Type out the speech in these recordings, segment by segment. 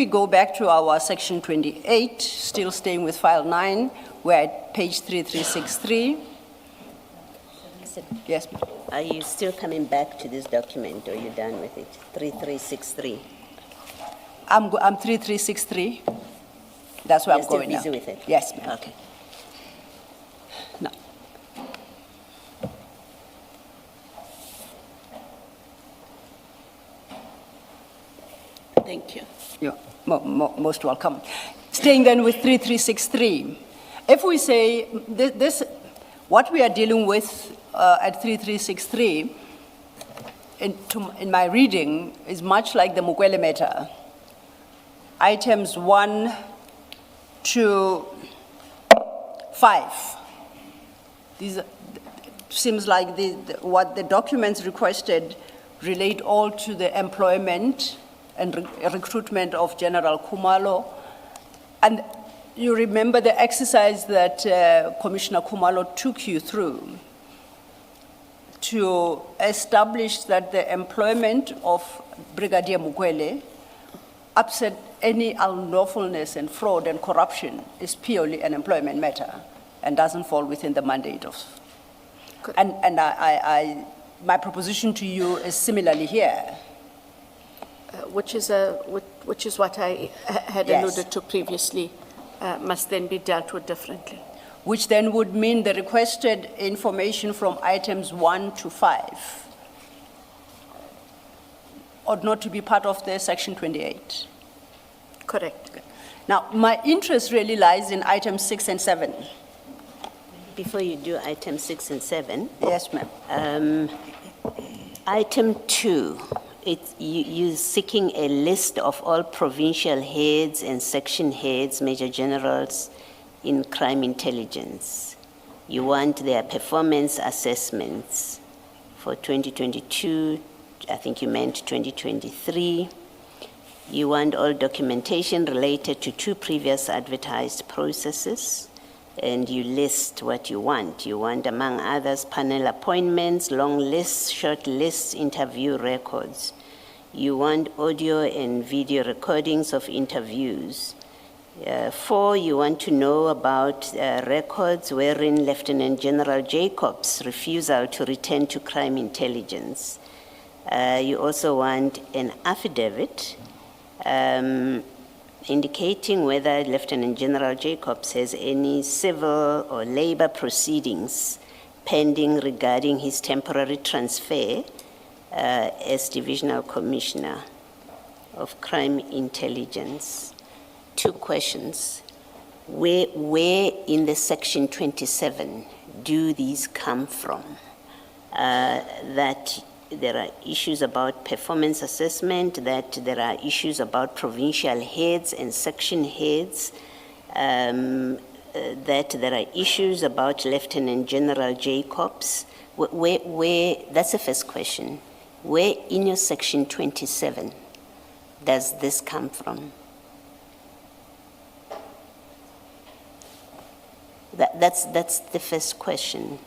we go back to our section 28, still staying with file 9, we're at page 3363. Yes, please. Are you still coming back to this document, or are you done with it? 3363. I'm 3363. That's where I'm going now. You're still busy with it? Yes, ma'am. Okay. No. Thank you. You're most welcome. Staying then with 3363. If we say this, what we are dealing with at 3363, in my reading, is much like the Mukwele matter. Items 1 to 5. These seems like what the documents requested relate all to the employment and recruitment of General Khumalo. And you remember the exercise that Commissioner Khumalo took you through to establish that the employment of Brigadier Mukwele, absent any unlawfulness and fraud and corruption, is purely an employment matter and doesn't fall within the mandate of. Good. And my proposition to you is similarly here. Which is what I had Yes. alluded to previously, must then be dealt with differently. Which then would mean the requested information from items 1 to 5 ought not to be part of the section 28. Correct. Now, my interest really lies in items 6 and 7. Before you do item 6 and 7. Yes, ma'am. Item 2, you're seeking a list of all provincial heads and section heads, major generals in crime intelligence. You want their performance assessments for 2022, I think you meant 2023. You want all documentation related to 2 previous advertised processes, and you list what you want. You want, among others, panel appointments, long lists, short lists, interview records. You want audio and video recordings of interviews. 4, you want to know about records wherein Lieutenant General Jacobs' refusal to return to crime intelligence. You also want an affidavit indicating whether Lieutenant General Jacobs has any civil or labor proceedings pending regarding his temporary transfer as Divisional Commissioner of Crime Intelligence. 2 questions. Where in the section 27 do these come from? That there are issues about performance assessment, that there are issues about provincial heads and section heads, that there are issues about Lieutenant General Jacobs. That's the first question. Where in your section 27 does this come from? That's the first question.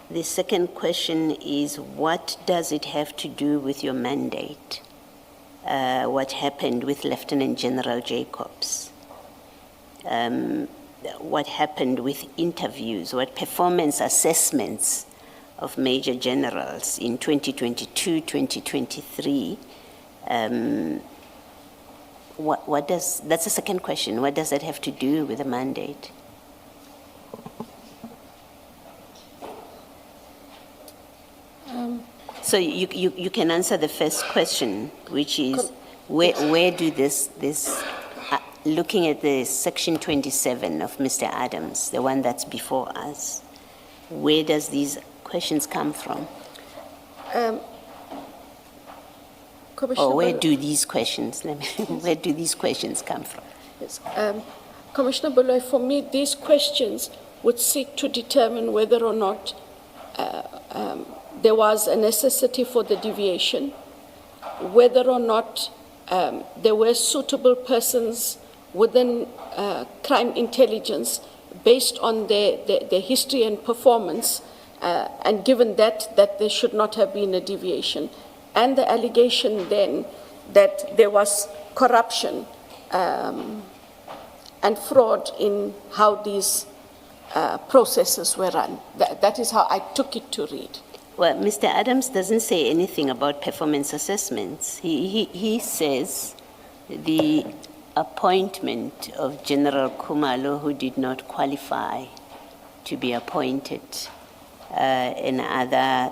The second question is, what does it have to do with your mandate? What happened with Lieutenant General Jacobs? What happened with interviews? What performance assessments of major generals in 2022, 2023? That's the second question. What does that have to do with the mandate? So you can answer the first question, which is where do this looking at the section 27 of Mr. Adams, the one that's before us, where does these questions come from? Or where do these questions, where do these questions come from? Yes. Commissioner Baloyi, for me, these questions would seek to determine whether or not there was a necessity for the deviation, whether or not there were suitable persons within crime intelligence based on their history and performance, and given that there should not have been a deviation. And the allegation then that there was corruption and fraud in how these processes were run. That is how I took it to read. Well, Mr. Adams doesn't say anything about performance assessments. He says the appointment of General Kumalo, who did not qualify to be appointed, and other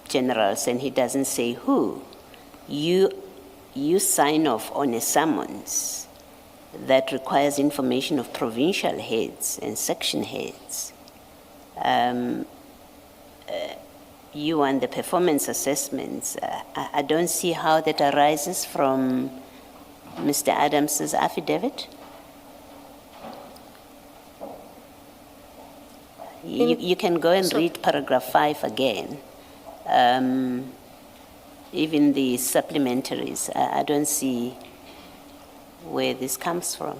generals, and he doesn't say who. You sign off on a summons that requires information of provincial heads and section heads. You want the performance assessments. I don't see how that arises from Mr. Adams's affidavit. You can go and read paragraph 5 again. Even the supplementaries, I don't see where this comes from.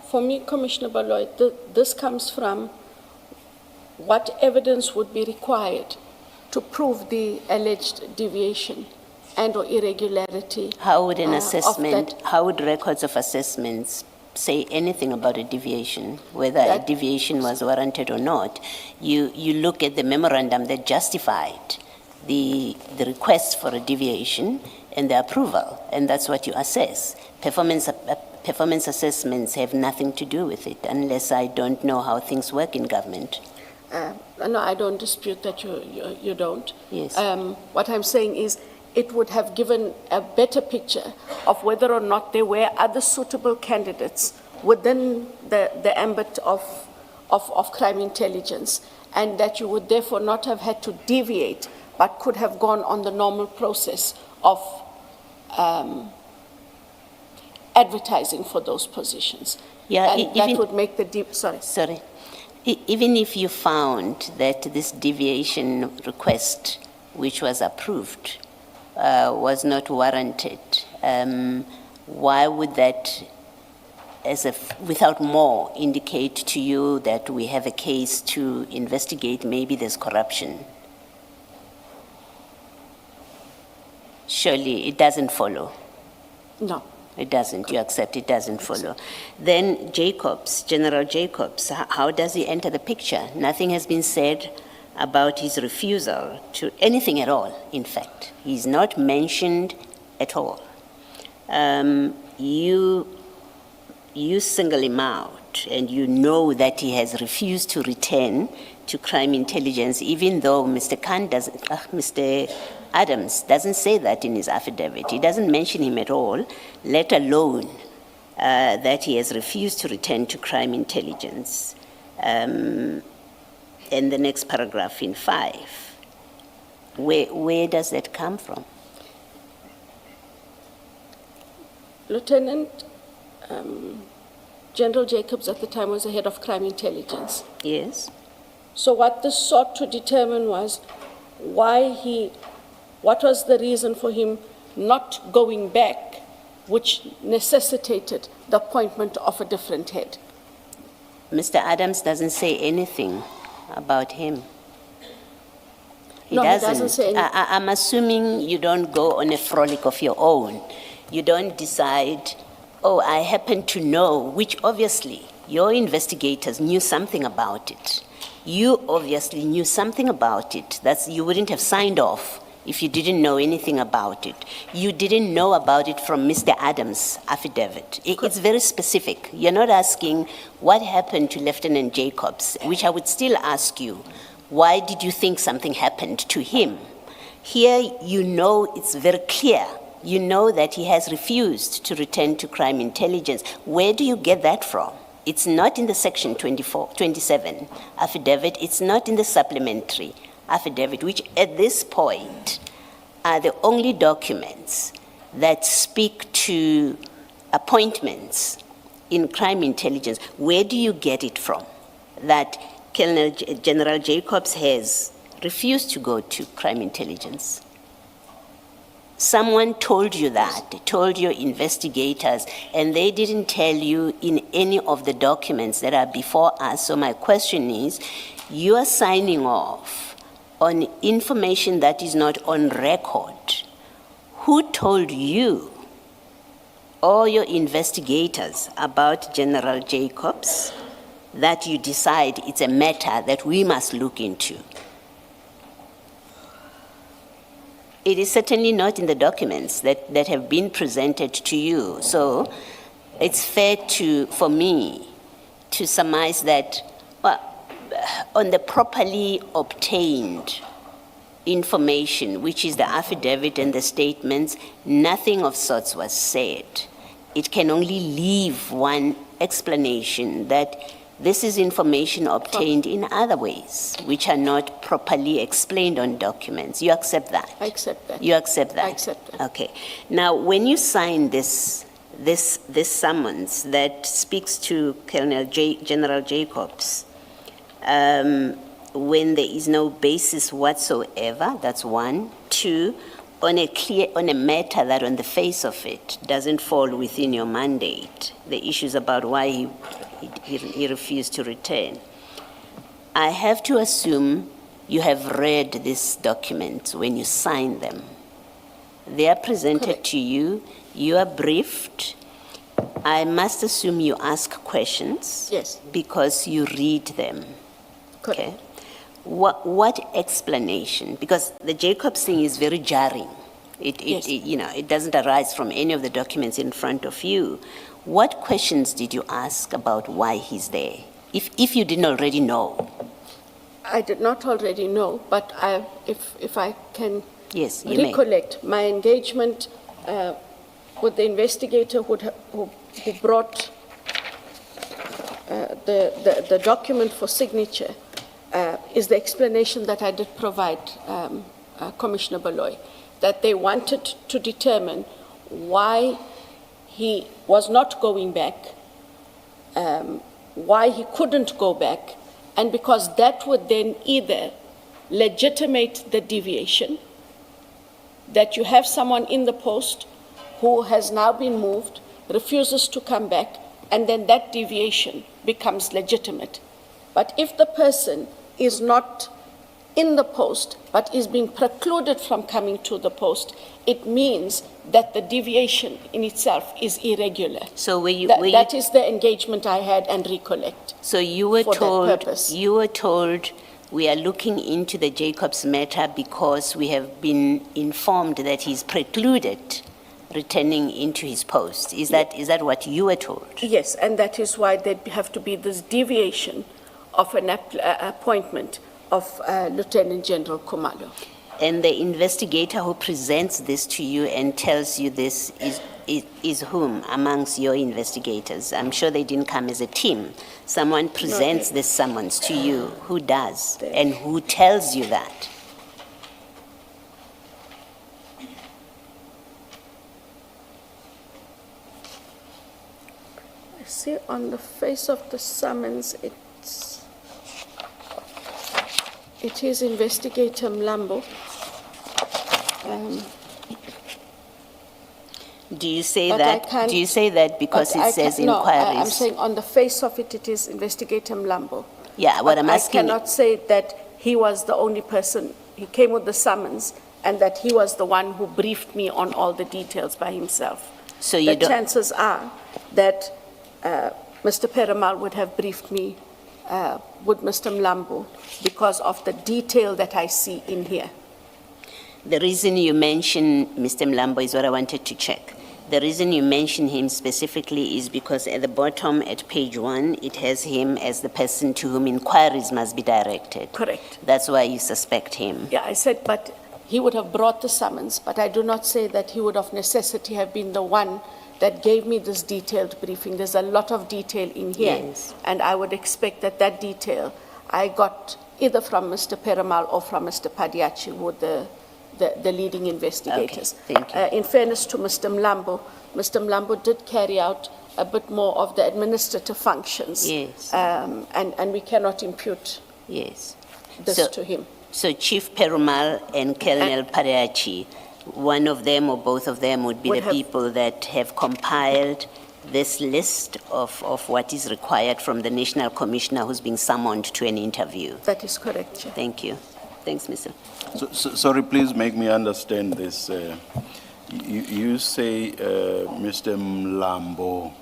For me, Commissioner Baloy, this comes from what evidence would be required to prove the alleged deviation and or irregularity. How would an assessment, how would records of assessments say anything about a deviation, whether a deviation was warranted or not? You look at the memorandum that justified the request for a deviation and the approval, and that's what you assess. Performance assessments have nothing to do with it, unless I don't know how things work in government. No, I don't dispute that you don't. Yes. What I'm saying is it would have given a better picture of whether or not there were other suitable candidates within the ambit of crime intelligence, and that you would therefore not have had to deviate, but could have gone on the normal process of advertising for those positions. Yeah, and that would make the Sorry. Even if you found that this deviation request, which was approved, was not warranted, why would that, without more, indicate to you that we have a case to investigate, maybe there's corruption? Surely it doesn't follow. No. It doesn't. You accept it doesn't follow. Then General Jacobs, how does he enter the picture? Nothing has been said about his refusal to anything at all, in fact. He's not mentioned at all. You single him out, and you know that he has refused to return to crime intelligence, even though Mr. Adams doesn't say that in his affidavit. He doesn't mention him at all, let alone that he has refused to return to crime intelligence. And the next paragraph in 5, where does that come from? Lieutenant General Jacobs at the time was the head of crime intelligence. Yes. So what this sought to determine was what was the reason for him not going back, which necessitated the appointment of a different head. Mr. Adams doesn't say anything about him. He doesn't say anything. I'm assuming you don't go on a frolic of your own. You don't decide, oh, I happen to know, which obviously your investigators knew something about it. You obviously knew something about it. You wouldn't have signed off if you didn't know anything about it. You didn't know about it from Mr. Adams' affidavit. It's very specific. You're not asking what happened to Lieutenant Jacobs, which I would still ask you, why did you think something happened to him? Here, you know it's very clear. You know that he has refused to return to crime intelligence. Where do you get that from? It's not in the section 27 affidavit. It's not in the supplementary affidavit, which at this point are the only documents that speak to appointments in crime intelligence. Where do you get it from that General Jacobs has refused to go to crime intelligence? Someone told you that, told your investigators, and they didn't tell you in any of the documents that are before us. So my question is, you are signing off on information that is not on record, who told you or your investigators about General Jacobs that you decide it's a matter that we must look into? It is certainly not in the documents that have been presented to you. So it's fair for me to surmise that, well, on the properly obtained information, which is the affidavit and the statements, nothing of sorts was said. It can only leave one explanation that this is information obtained in other ways, which are not properly explained on documents. You accept that? I accept that. You accept that? I accept that. Okay. Now, when you sign this summons that speaks to General Jacobs, when there is no basis whatsoever, that's one. Two, on a matter that on the face of it doesn't fall within your mandate, the issues about why he refused to return. I have to assume you have read these documents when you sign them. They are presented Correct. to you, you are briefed. I must assume you ask questions. Yes. Because you read them. Correct. Okay. What explanation? Because the Jacobs thing is very jarring. Yes. It doesn't arise from any of the documents in front of you. What questions did you ask about why he's there? If you didn't already know. I did not already know, but if I can Yes, you may. recollect my engagement with the investigator who brought the document for signature is the explanation that I did provide Commissioner Baloy, that they wanted to determine why he was not going back, why he couldn't go back, and because that would then either legitimate the deviation, that you have someone in the post who has now been moved, refuses to come back, and then that deviation becomes legitimate. But if the person is not in the post, but is being precluded from coming to the post, it means that the deviation in itself is irregular. So That is the engagement I had and recollect. So you were for that told, purpose. we are looking into the Jacobs matter because we have been informed that he's precluded returning into his post. Is that what you were told? Yes, and that is why there have to be this deviation of an appointment of Lieutenant General Khumalo. And the investigator who presents this to you and tells you this is whom amongst your investigators? I'm sure they didn't come as a team. Someone presents this summons to you. Who does? And who tells you that? I see on the face of the summons, it is Investigator Mlambo. Do you say But that? I can't- Do you say that because But I it says can't- no, inquiries? I'm saying on the face of it, it is Investigator Mlambo. Yeah, what But I'm asking. I cannot say that he was the only person, he came with the summons, and that he was the one who briefed me on all the details by himself. So you The don't. chances are that Mr. Perumal would have briefed me with Mr. Mlambo because of the detail that I see in here. The reason you mention Mr. Mlambo is what I wanted to check. The reason you mention him specifically is because at the bottom at page 1, it has him as the person to whom inquiries must be directed. Correct. That's why you suspect him. Yeah, I said, but he would have brought the summons, but I do not say that he would of necessity have been the one that gave me this detailed briefing. There's a lot of detail in here. Yes. And I would expect that detail I got either from Mr. Perumal or from Mr. Padiachi, who were the leading investigators. Okay, thank you. In fairness to Mr. Mlambo did carry out a bit more of the administrative functions. Yes. And we cannot impute Yes. this to him. So Chief Perumal and Colonel Padiachi, one of them or both of them would be Would the have- people that have compiled this list of what is required from the National Commissioner who's being summoned to an interview. That is correct, Chair. Thank you. Thanks, Mr. Sorry, please make me understand this. You say Mr. Mlambo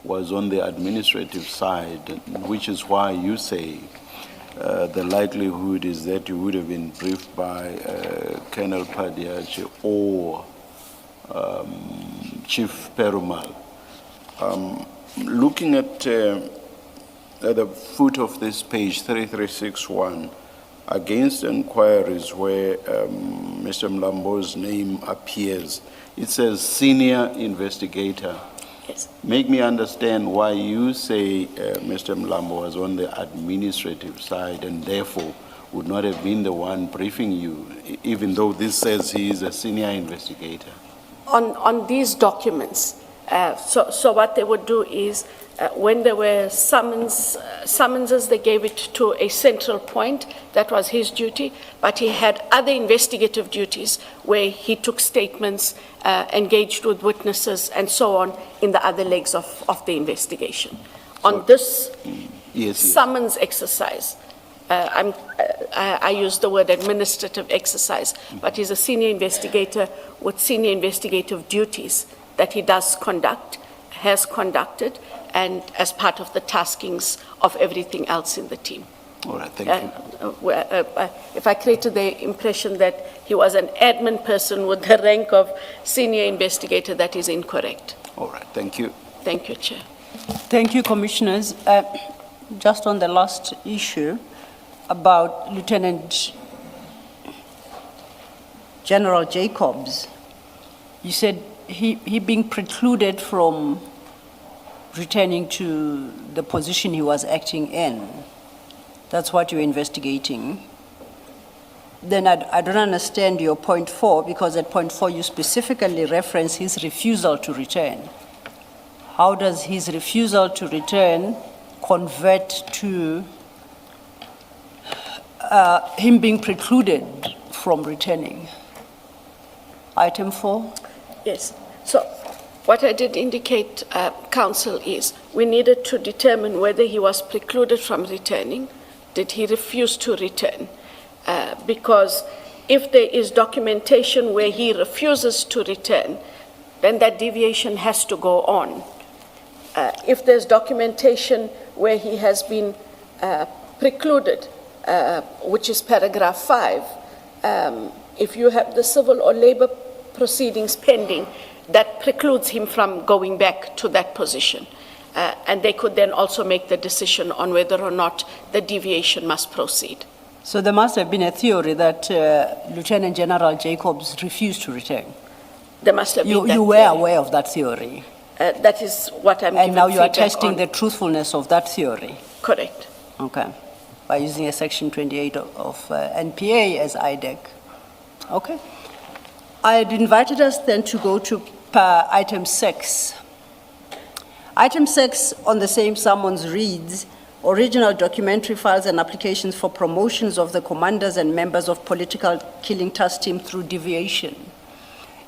was on the administrative side, which is why you say the likelihood is that you would have been briefed by Colonel Padiache or Chief Perumal. Looking at the foot of this page, 3361, against inquiries where Mr. Mlambo's name appears, it says senior investigator. Yes. Make me understand why you say Mr. Mlambo was on the administrative side and therefore would not have been the one briefing you, even though this says he is a senior investigator. On these documents, so what they would do is, when there were summonses, they gave it to a central point. That was his duty. But he had other investigative duties where he took statements, engaged with witnesses, and so on in the other legs of the investigation. On this summons exercise, I use the word administrative exercise, but he's a senior investigator with senior investigative duties that he does conduct, has conducted, and as part of the taskings of everything else in the team. All right, thank you. If I created the impression that he was an admin person with the rank of senior investigator, that is incorrect. All right, thank you. Thank you, Chair. Thank you, Commissioners. Just on the last issue about Lieutenant General Jacobs, you said he being precluded from returning to the position he was acting in. That's what you're investigating. Then I don't understand your point 4, because at point 4 you specifically reference his refusal to return. How does his refusal to return convert to him being precluded from returning? Item 4? Yes. So what I did indicate, Council, is we needed to determine whether he was precluded from returning. Did he refuse to return? Because if there is documentation where he refuses to return, then that deviation has to go on. If there's documentation where he has been precluded, which is paragraph 5, if you have the civil or labor proceedings pending, that precludes him from going back to that position. And they could then also make the decision on whether or not the deviation must proceed. So there must have been a theory that Lieutenant General Jacobs refused to return. There must have been that You were theory. aware of that theory. That is what I'm And giving now you are feedback testing on. the truthfulness of that theory. Correct. Okay. By using a section 28 of NPA as IDAC. Okay. I had invited us then to go to item 6. Item 6 on the same summons reads, original documentary files and applications for promotions of the commanders and members of political killing task team through deviation.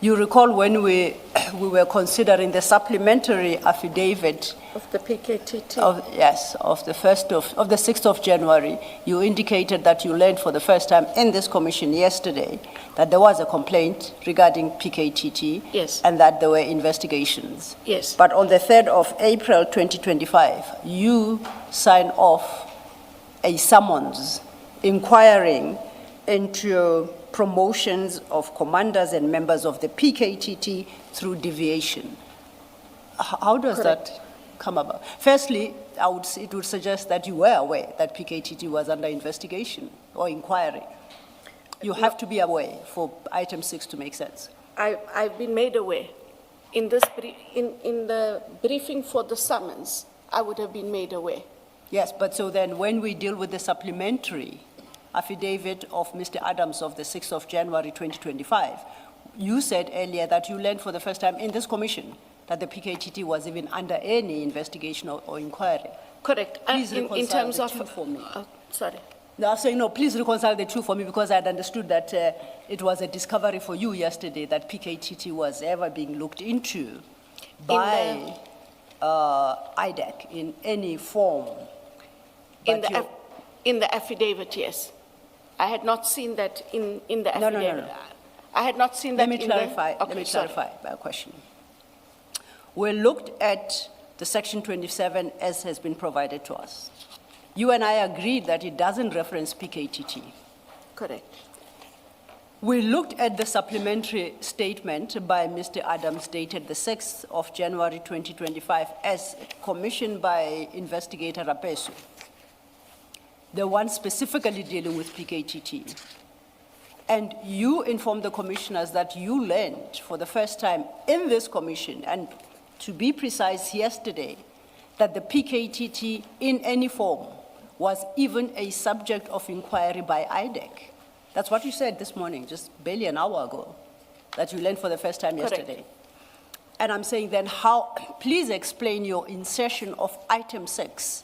You recall when we were considering the supplementary affidavit Of the PKTT. of the 6th of January, you indicated that you learned for the first time in this commission yesterday that there was a complaint regarding PKTT. Yes. And that there were investigations. Yes. But on the 3rd of April 2025, you signed off a summons inquiring into promotions of commanders and members of the PKTT through deviation. How does Correct. that come about? Firstly, it would suggest that you were aware that PKTT was under investigation or inquiry. You have to be aware for item 6 to make sense. I've been made aware. In the briefing for the summons, I would have been made aware. Yes, but so then when we deal with the supplementary affidavit of Mr. Adams of the 6th of January 2025, you said earlier that you learned for the first time in this commission that the PKTT was even under any investigation or inquiry. Correct. Please In reconcile terms the of, two for me. sorry. No, so, please reconcile the two for me, because I had understood that it was a discovery for you yesterday that PKTT was ever being looked into by IDAC in any form. In But the affidavit, yes. I had not seen that in the No, no, no, affidavit. no. I had not seen that Let me in clarify, the... let me clarify my question. We looked at the section 27 as has been provided to us. You and I agreed that it doesn't reference PKTT. Correct. We looked at the supplementary statement by Mr. Adams dated the 6th of January 2025 as commissioned by investigator Rapesu, the one specifically dealing with PKTT. And you informed the commissioners that you learned for the first time in this commission, and to be precise, yesterday, that the PKTT in any form was even a subject of inquiry by IDAC. That's what you said this morning, just barely an hour ago, that you learned for the first time Correct. yesterday. And I'm saying then how, please explain your insertion of item 6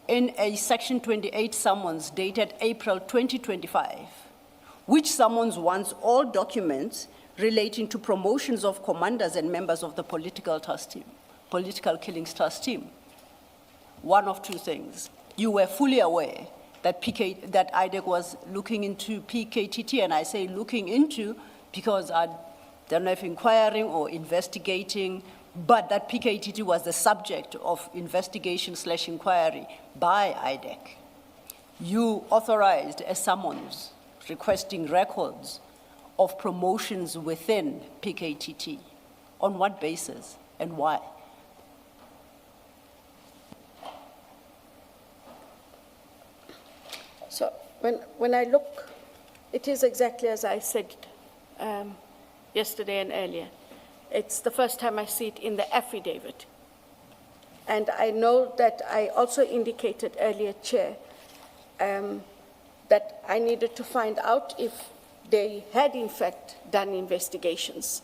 in a section 28 summons dated April 2025, which summons wants all documents relating to promotions of commanders and members of the political killings task team. One of two things. You were fully aware that that IDAC was looking into PKTT, and I say looking into because I don't know if inquiring or investigating, but that PKTT was the subject of investigation/inquiry by IDAC. You authorized a summons requesting records of promotions within PKTT. On what basis and why? So when I look, it is exactly as I said yesterday and earlier. It's the first time I see it in the affidavit. And I know that I also indicated earlier, Chair, that I needed to find out if they had in fact done investigations.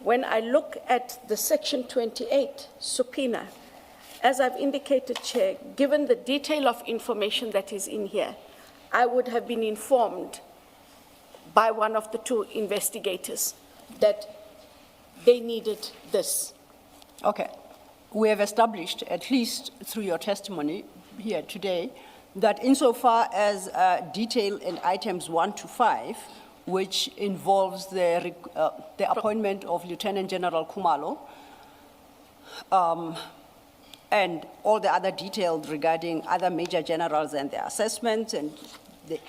When I look at the Section 28 subpoena, as I've indicated, Chair, given the detail of information that is in here, I would have been informed by one of the two investigators that they needed this. Okay. We have established, at least through your testimony here today, that insofar as detail in items 1 to 5, which involves the appointment of Lieutenant General Kumalo, and all the other details regarding other major generals and their assessments and the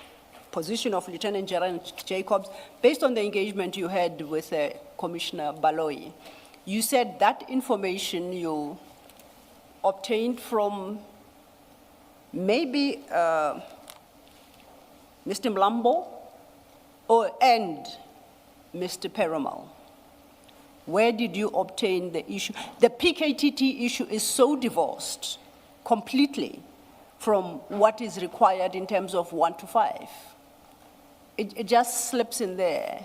position of Lieutenant General Jacobs, based on the engagement you had with Commissioner Baloyi, you said that information you obtained from maybe Mr. Mlambo and Mr. Perumal. Where did you obtain the issue? The PKTT issue is so divorced completely from what is required in terms of 1 to 5. It just slips in there.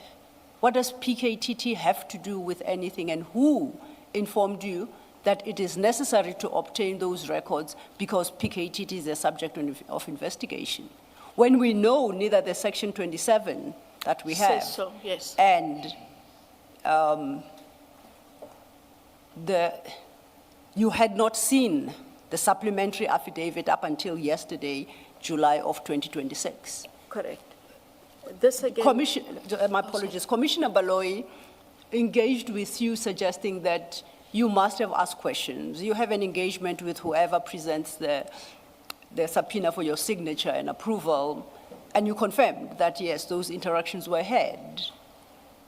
What does PKTT have to do with anything, and who informed you that it is necessary to obtain those records because PKTT is a subject of investigation? When we know neither the Section 27 that we have Says so, yes. and you had not seen the supplementary affidavit up until yesterday, July of 2026. Correct. This again... My apologies. Commissioner Baloyi engaged with you suggesting that you must have asked questions. You have an engagement with whoever presents the subpoena for your signature and approval, and you confirmed that, yes, those interactions were had.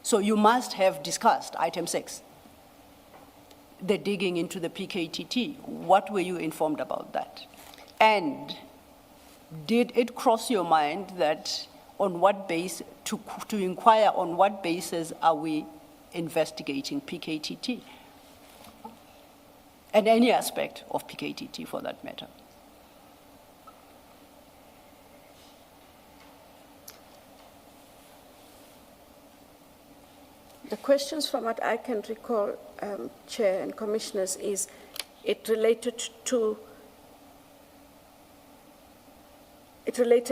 So you must have discussed item 6, the digging into the PKTT. What were you informed about that? And did it cross your mind that on what basis, to inquire on what basis are we investigating PKTT? And any aspect of PKTT for that matter. The questions from what I can recall, Chair and Commissioners, is it related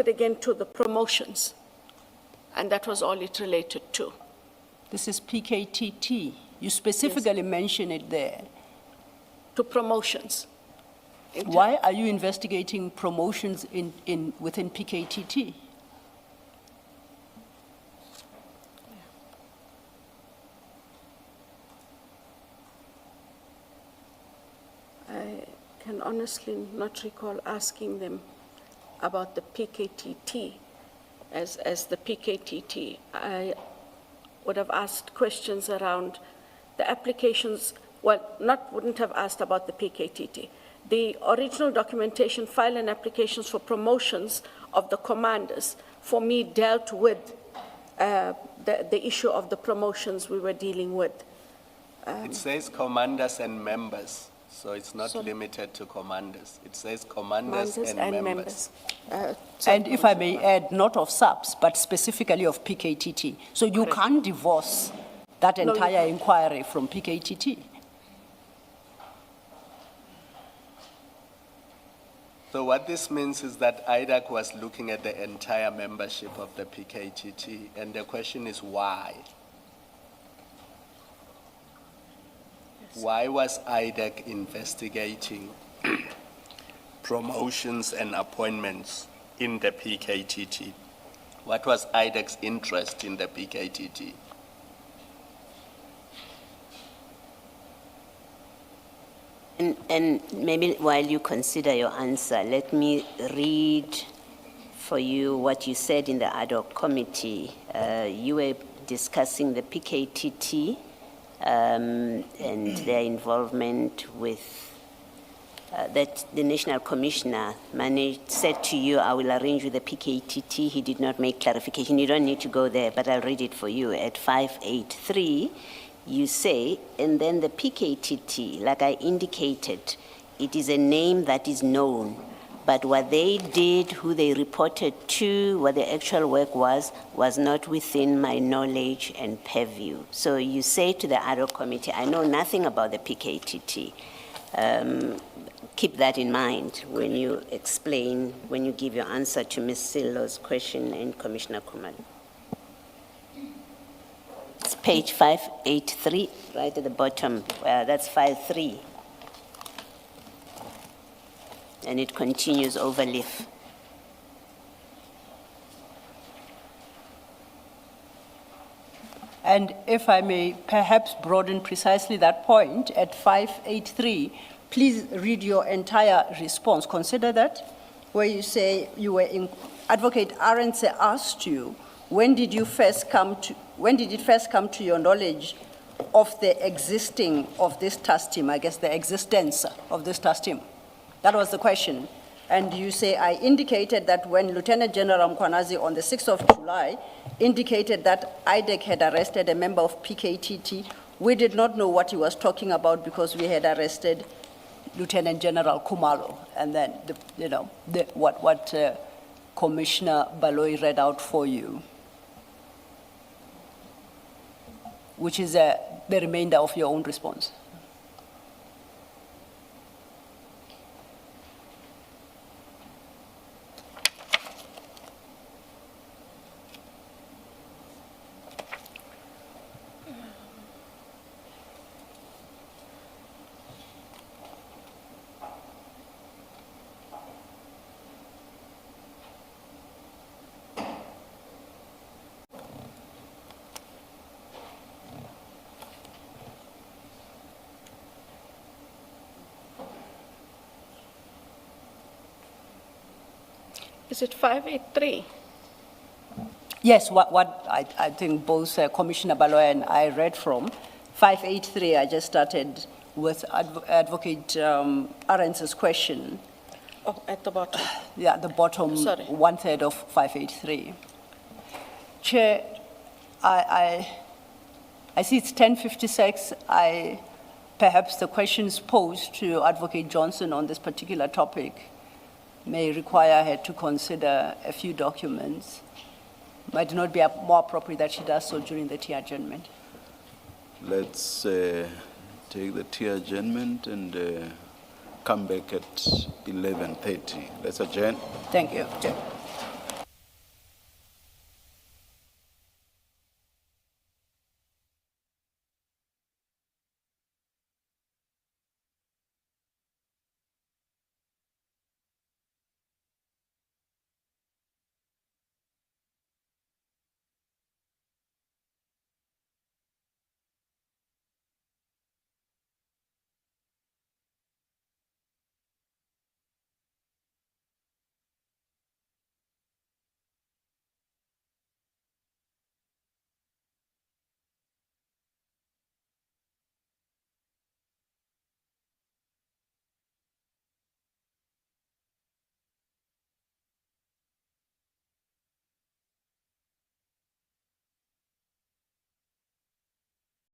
again to the promotions, and that was all it related to. This is PKTT. You specifically mention it there. To promotions. Why are you investigating promotions within PKTT? can honestly not recall asking them about the PKTT as the PKTT. I would have asked questions around the applications, wouldn't have asked about the PKTT. The original documentation, file and applications for promotions of the commanders, for me, dealt with the issue of the promotions we were dealing with. It says commanders and members, so it's not limited to commanders. It says commanders and members. And if I may add, not of SAPS, but specifically of PKTT. So you can't divorce that No, you entire inquiry from PKTT. So what this means is that IDAC was looking at the entire membership of the PKTT, and the question is why? Why was IDAC investigating promotions and appointments in the PKTT? What was IDAC's interest in the PKTT? And maybe while you consider your answer, let me read for you what you said in the ad hoc committee. You were discussing the PKTT and their involvement with that the National Commissioner said to you, I will arrange with the PKTT. He did not make clarification. You don't need to go there, but I'll read it for you. At 583, you say, and then the PKTT, like I indicated, it is a name that is known, but what they did, who they reported to, what the actual work was not within my knowledge and purview. So you say to the ad hoc committee, I know nothing about the PKTT. Keep that in mind when you explain, when you give your answer to Ms. Sillo's question and Commissioner Kumalo. It's page 583, right at the bottom. That's 53. And it continues over leaf. And if I may perhaps broaden precisely that point, at 583, please read your entire response. Consider that, where you say you were in, Advocate Arendse asked you, when did it first come to your knowledge of the existing of this task team, I guess the existence of this task team? That was the question. And you say, I indicated that when Lieutenant General Mkwanazi on the 6th of July indicated that IDAC had arrested a member of PKTT, we did not know what he was talking about because we had arrested Lieutenant General Kumalo. And then, what Commissioner Baloyi read out for you, which is the remainder of your own response. Is it 583? Yes, what I think both Commissioner Baloyi and I read from. 583, I just started with Advocate Arendse's question. Oh, at the bottom. Yeah, the bottom Sorry. 1/3 of 583. Chair, I see it's 10:56. Perhaps the questions posed to Advocate Johnson on this particular topic may require her to consider a few documents. Might not be more appropriate that she does so during the tea adjournment. Let's take the tea adjournment and come back at 11:30. Let's adjourn. Thank you, Chair.